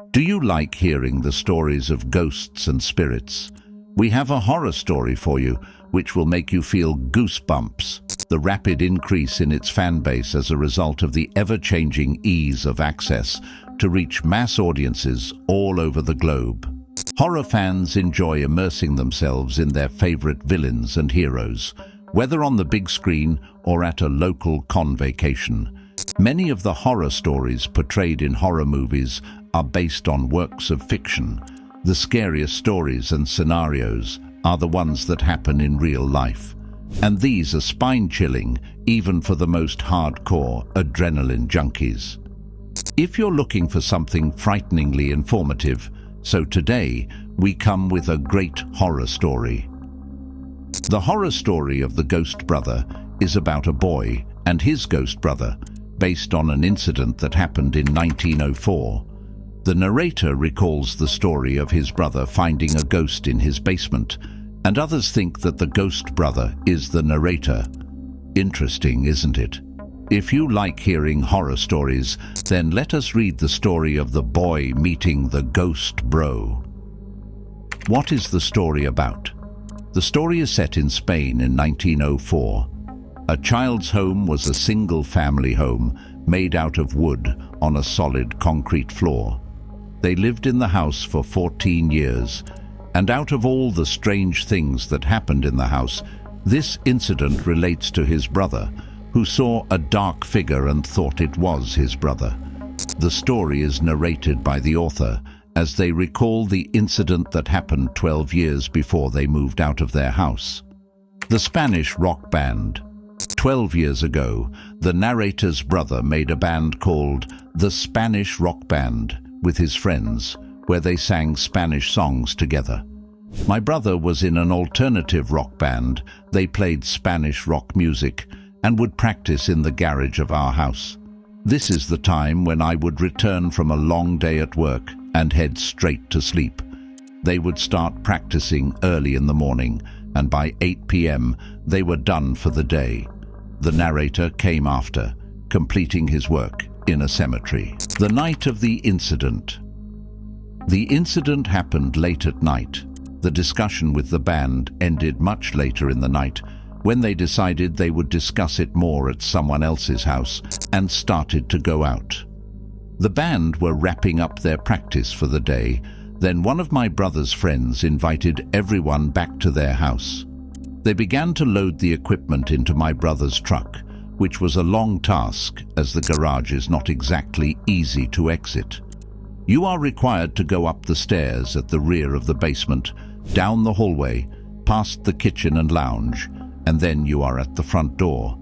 Do you like hearing the stories of ghosts and spirits? We have a horror story for you, which will make you feel goosebumps. The rapid increase in its fan base as a result of the ever-changing ease of access to reach mass audiences all over the globe. Horror fans enjoy immersing themselves in their favorite villains and heroes, whether on the big screen or at a local convacation. Many of the horror stories portrayed in horror movies are based on works of fiction. The scariest stories and scenarios are the ones that happen in real life. And these are spine-chilling, even for the most hardcore adrenaline junkies. If you're looking for something frighteningly informative, so today we come with a great horror story. The horror story of the Ghost Brother is about a boy and his ghost brother, based on an incident that happened in 1904. The narrator recalls the story of his brother finding a ghost in his basement, and others think that the ghost brother is the narrator. Interesting, isn't it? If you like hearing horror stories, then let us read the story of the boy meeting the ghost bro. What is the story about? The story is set in Spain in 1904. A child's home was a single-family home made out of wood on a solid concrete floor. They lived in the house for 14 years, and out of all the strange things that happened in the house, this incident relates to his brother, who saw a dark figure and thought it was his brother. The story is narrated by the author as they recall the incident that happened 12 years before they moved out of their house. The Spanish rock band. 12 years ago, the narrator's brother made a band called the Spanish Rock Band with his friends, where they sang Spanish songs together. My brother was in an alternative rock band. They played Spanish rock music and would practice in the garage of our house. This is the time when I would return from a long day at work and head straight to sleep. They would start practicing early in the morning, and by 8 p.m. they were done for the day. The narrator came after, completing his work in a cemetery. The night of the incident. The incident happened late at night. The discussion with the band ended much later in the night, when they decided they would discuss it more at someone else's house and started to go out. The band were wrapping up their practice for the day. Then one of my brother's friends invited everyone back to their house. They began to load the equipment into my brother's truck, which was a long task as the garage is not exactly easy to exit. You are required to go up the stairs at the rear of the basement, down the hallway, past the kitchen and lounge, and then you are at the front door.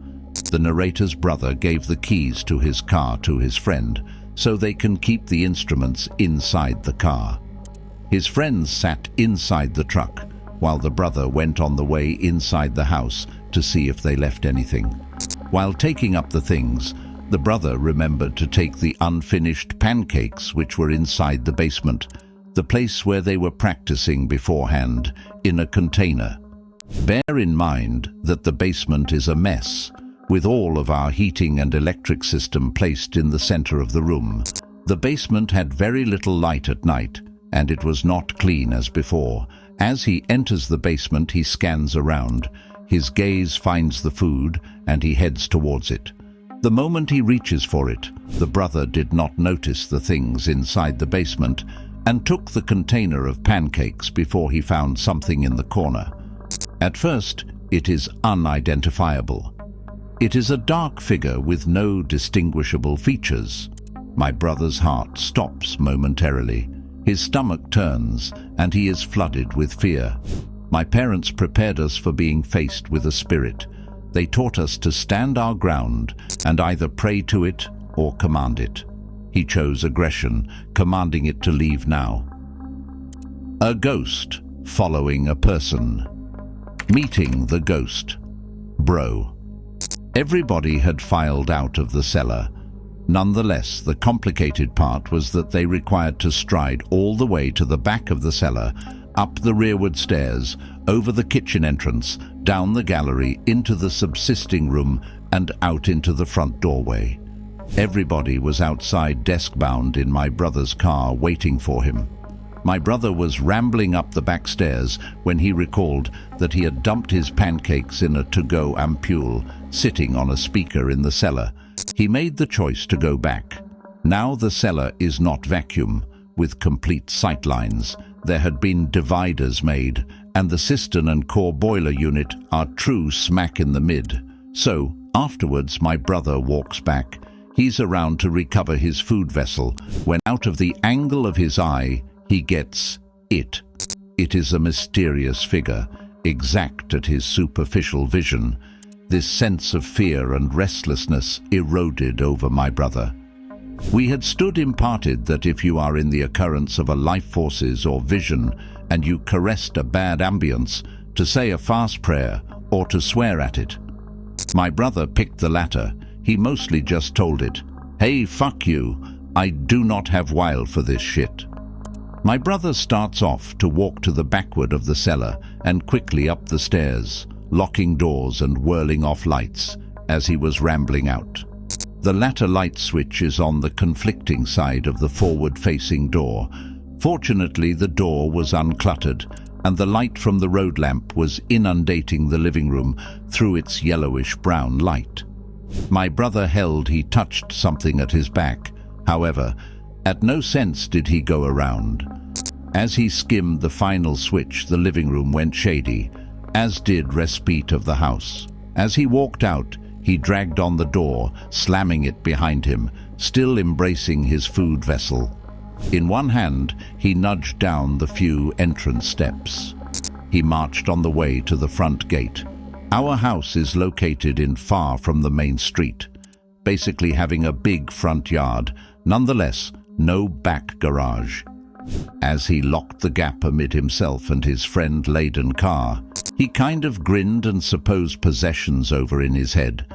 The narrator's brother gave the keys to his car to his friend, so they can keep the instruments inside the car. His friends sat inside the truck, while the brother went on the way inside the house to see if they left anything. While taking up the things, the brother remembered to take the unfinished pancakes which were inside the basement, the place where they were practicing beforehand, in a container. Bear in mind that the basement is a mess, with all of our heating and electric system placed in the center of the room. The basement had very little light at night, and it was not clean as before. As he enters the basement, he scans around. His gaze finds the food, and he heads towards it. The moment he reaches for it, the brother did not notice the things inside the basement and took the container of pancakes before he found something in the corner. At first, it is unidentifiable. It is a dark figure with no distinguishable features. My brother's heart stops momentarily. His stomach turns, and he is flooded with fear. My parents prepared us for being faced with a spirit. They taught us to stand our ground and either pray to it or command it. He chose aggression, commanding it to leave now. A ghost following a person. Meeting the ghost. Bro. Everybody had filed out of the cellar. Nonetheless, the complicated part was that they required to stride all the way to the back of the cellar, up the rearward stairs, over the kitchen entrance, down the gallery, into the subsisting room, and out into the front doorway. Everybody was outside desk-bound in my brother's car waiting for him. My brother was rambling up the back stairs when he recalled that he had dumped his pancakes in a to-go ampule sitting on a speaker in the cellar. He made the choice to go back. Now the cellar is not vacuum, with complete sightlines. There had been dividers made, and the cistern and core boiler unit are true smack in the mid. So, afterwards my brother walks back. He's around to recover his food vessel, when out of the angle of his eye, he gets it. It is a mysterious figure, exact at his superficial vision. This sense of fear and restlessness eroded over my brother. We had stood imparted that if you are in the occurrence of a life forces or vision and you caressed a bad ambience, to say a fast prayer or to swear at it. My brother picked the latter. He mostly just told it, "Hey, fuck you, I do not have while for this shit." My brother starts off to walk to the backward of the cellar and quickly up the stairs, locking doors and whirling off lights as he was rambling out. The latter light switch is on the conflicting side of the forward-facing door. Fortunately, the door was uncluttered, and the light from the road lamp was inundating the living room through its yellowish-brown light. My brother held he touched something at his back. However, at no sense did he go around. As he skimmed the final switch, the living room went shady, as did respite of the house. As he walked out, he dragged on the door, slamming it behind him, still embracing his food vessel. In one hand, he nudged down the few entrance steps. He marched on the way to the front gate. Our house is located in far from the main street, basically having a big front yard, nonetheless, no back garage. As he locked the gap amid himself and his friend-laden car, he kind of grinned and supposed possessions over in his head,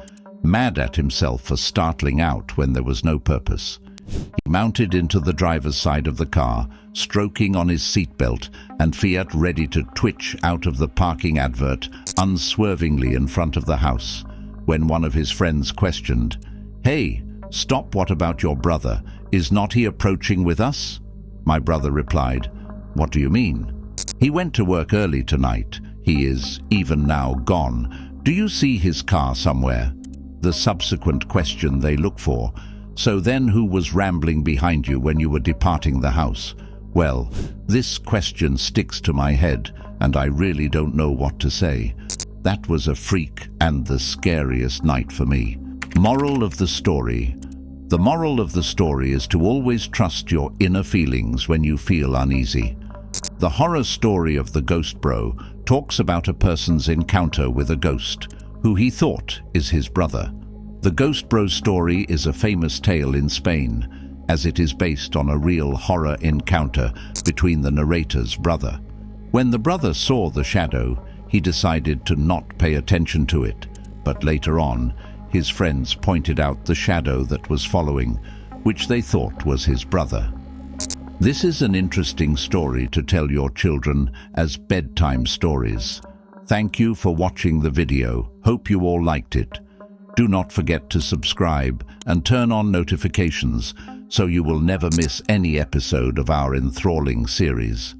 mad at himself for startling out when there was no purpose. He mounted into the driver's side of the car, stroking on his seatbelt and Fiat ready to twitch out of the parking advert unswervingly in front of the house, when one of his friends questioned, "Hey, stop, what about your brother? Is not he approaching with us?" My brother replied, "What do you mean?" "He went to work early tonight. He is even now gone. Do you see his car somewhere?" The subsequent question they look for. "So then who was rambling behind you when you were departing the house?" Well, this question sticks to my head, and I really don't know what to say. That was a freak and the scariest night for me. Moral of the story. The moral of the story is to always trust your inner feelings when you feel uneasy. The horror story of the Ghost Bro talks about a person's encounter with a ghost, who he thought is his brother. The Ghost Bro story is a famous tale in Spain, as it is based on a real horror encounter between the narrator's brother. When the brother saw the shadow, he decided to not pay attention to it, but later on, his friends pointed out the shadow that was following, which they thought was his brother. This is an interesting story to tell your children as bedtime stories. Thank you for watching the video. Hope you all liked it. Do not forget to subscribe and turn on notifications so you will never miss any episode of our enthralling series.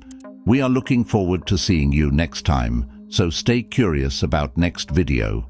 We are looking forward to seeing you next time, so stay curious about next video.